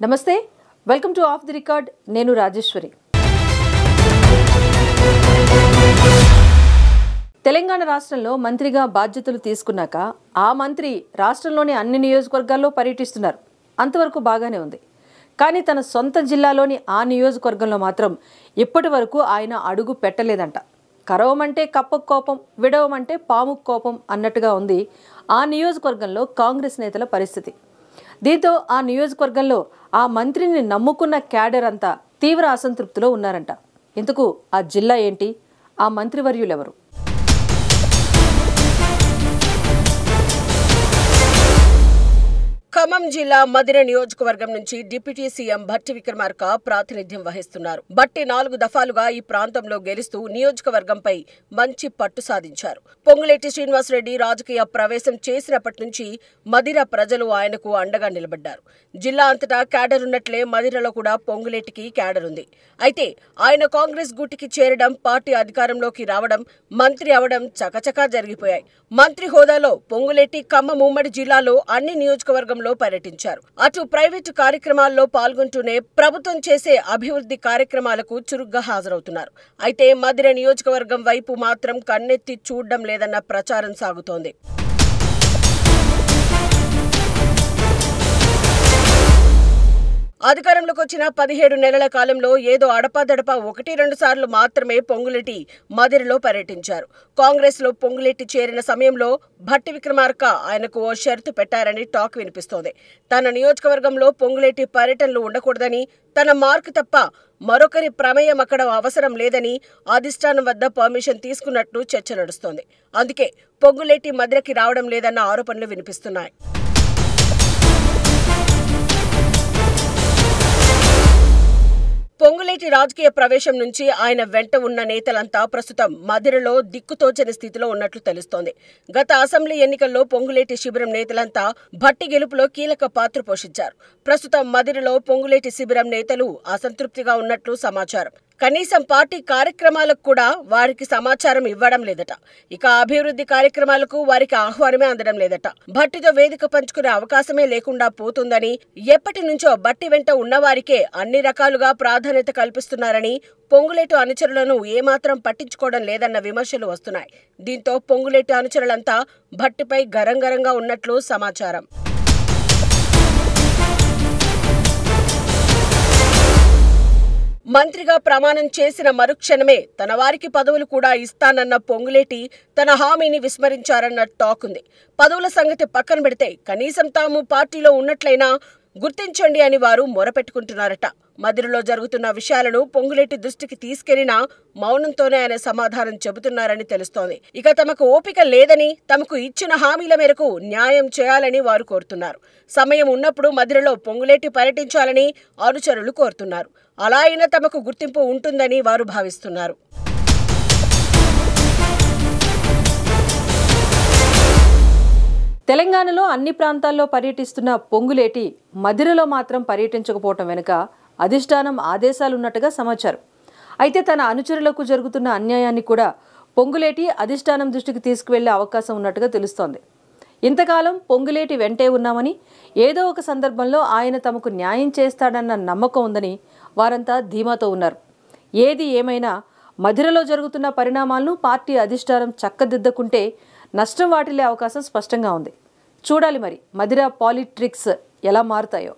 నమస్తే, welcome to of the record. నేను రాజేశ్వరి. తెలంగాణ రాష్ట్రంలో మంత్రిగా బాధ్యతలు తీసుకున్నాక ఆ మంత్రి రాష్ట్రంలోని అన్ని నియోజకవర్గాల్లో పర్యటిస్తున్నారు. అంతవరకు బాగానే ఉంది. కానీ తన సొంత జిల్లాలోని ఆ నియోజకవర్గంలో మాత్రం ఇప్పటి వరకు ఆయన అడుగు పెట్టలేదంట. కరవమంటే కప్పకు కోపం, విడవమంటే పాముకు కోపం అన్నట్టుగా ఉంది ఆ నియోజకవర్గంలో కాంగ్రెస్ నేతల పరిస్థితి. దీంతో ఆ నియోజకవర్గంలో ఆ మంత్రిని నమ్ముకున్న క్యాడర్ అంతా తీవ్ర అసంతృప్తిలో ఉన్నారంట. ఇంతకు ఆ జిల్లా ఏంటి, ఆ మంత్రివర్యులెవరు? ఖమ్మం జిల్లా మదిర నియోజకవర్గం నుంచి డిప్యూటీ సీఎం భట్టి విక్రమార్క ప్రాతినిధ్యం వహిస్తున్నారు. భట్టి 4 దఫాలుగా ఈ ప్రాంతంలో గెలుస్తూ నియోజకవర్గంపై మంచి పట్టు సాధించారు. పొంగులేటి శ్రీనివాసరెడ్డి రాజకీయ ప్రవేశం చేసినప్పటి నుంచి మదిర ప్రజలు ఆయనకు అండగా నిలబడ్డారు. జిల్లా అంతటా క్యాడర్ ఉన్నట్లే మదిరలో కూడా పొంగులేటికి క్యాడర్ ఉంది. అయితే ఆయన కాంగ్రెస్ గూటికి చేరడం, పార్టీ అధికారంలోకి రావడం, మంత్రి అవడం చకచకా జరిగిపోయాయి. మంత్రి హోదాలో పొంగులేటి ఖమ్మం ఉమ్మడి జిల్లాలో అన్ని నియోజకవర్గంలో పర్యటించారు. అటు ప్రైవేటు కార్యక్రమాల్లో పాల్గొంటూనే ప్రభుత్వం చేసే అభివృద్ధి కార్యక్రమాలకు చురుగ్గా హాజరవుతున్నారు. అయితే మదిర నియోజకవర్గం వైపు మాత్రం కన్నెత్తి చూడడం లేదన్న ప్రచారం సాగుతోంది. అధికారంలోకి వచ్చిన 17 నెలల కాలంలో ఏదో అడపాదడపా 1-2 సార్లు మాత్రమే పొంగులేటి మదిరలో పర్యటించారు. కాంగ్రెస్ లో పొంగులేటి చేరిన సమయంలో భట్టి విక్రమార్క ఆయనకు ఓ షరతు పెట్టారని టాక్ వినిపిస్తోంది. తన నియోజకవర్గంలో పొంగులేటి పర్యటనలు ఉండకూడదని, తన మార్కు తప్ప మరొకరి ప్రమేయం అక్కడ అవసరం లేదని అధిష్టానం వద్ద పర్మిషన్ తీసుకున్నట్టు చర్చ నడుస్తోంది. అందుకే పొంగులేటి మదిరకి రావడం లేదన్న ఆరోపణలు వినిపిస్తున్నాయి. పొంగులేటి రాజకీయ ప్రవేశం నుంచి ఆయన వెంట ఉన్న నేతలంతా ప్రస్తుతం మదిరలో దిక్కుతోచని స్థితిలో ఉన్నట్లు తెలుస్తోంది. గత అసెంబ్లీ ఎన్నికల్లో పొంగులేటి శిబిరం నేతలంతా భట్టి గెలుపులో కీలక పాత్ర పోషించారు. ప్రస్తుతం మదిరలో పొంగులేటి శిబిరం నేతలు అసంతృప్తిగా ఉన్నట్లు సమాచారం. కనీసం పార్టీ కార్యక్రమాలకు కూడా వారికి సమాచారం ఇవ్వడం లేదట. ఇక అభివృద్ధి కార్యక్రమాలకు వారికి ఆహ్వానమే అందడం లేదట. భట్టితో వేదిక పంచుకునే అవకాశమే లేకుండా పోతుందని, ఎప్పటి నుంచో భట్టి వెంట ఉన్నవారికే అన్ని రకాలుగా ప్రాధాన్యత కల్పిస్తున్నారని, పొంగులేటి అనుచరులను ఏమాత్రం పట్టించుకోవడం లేదన్న విమర్శలు వస్తున్నాయి. దీంతో పొంగులేటి అనుచరులంతా భట్టిపై గరంగరంగా ఉన్నట్లు సమాచారం. మంత్రిగా ప్రమాణం చేసిన మరుక్షణమే తన వారికి పదవులు కూడా ఇస్తానన్న పొంగులేటి తన హామీని విస్మరించారన్న టాక్ ఉంది. పదవుల సంగతి పక్కన పెడితే కనీసం తాము పార్టీలో ఉన్నట్లయినా గుర్తించండి అని వారు మొరపెట్టుకుంటున్నారట. మదిరలో జరుగుతున్న విషయాలను పొంగులేటి దృష్టికి తీసుకెళ్లినా మౌనంతోనే ఆయన సమాధానం చెబుతున్నారని తెలుస్తోంది. ఇక తమకు ఓపిక లేదని, తమకు ఇచ్చిన హామీల మేరకు న్యాయం చేయాలని వారు కోరుతున్నారు. సమయం ఉన్నప్పుడు మదిరలో పొంగులేటి పర్యటించాలని అనుచరులు కోరుతున్నారు. అలా అయినా తమకు గుర్తింపు ఉంటుందని వారు భావిస్తున్నారు. తెలంగాణలో అన్ని ప్రాంతాల్లో పర్యటిస్తున్న పొంగులేటి మదిరలో మాత్రం పర్యటించకపోవటం వెనుక అధిష్టానం ఆదేశాలున్నట్టుగా సమాచారం. అయితే తన అనుచరులకు జరుగుతున్న అన్యాయాన్ని కూడా పొంగులేటి అధిష్టానం దృష్టికి తీసుకువెళ్లే అవకాశం ఉన్నట్టుగా తెలుస్తోంది. ఇంతకాలం పొంగులేటి వెంటే ఉన్నామని, ఏదో ఒక సందర్భంలో ఆయన తమకు న్యాయం చేస్తాడన్న నమ్మకం ఉందని వారంతా ధీమాతో ఉన్నారు. ఏది ఏమైనా మదిరలో జరుగుతున్న పరిణామాలను పార్టీ అధిష్టానం చక్కదిద్దకుంటే నష్టం వాటిల్లే అవకాశం స్పష్టంగా ఉంది. చూడాలి మరి మదిర పాలిటిక్స్ ఎలా మారుతాయో.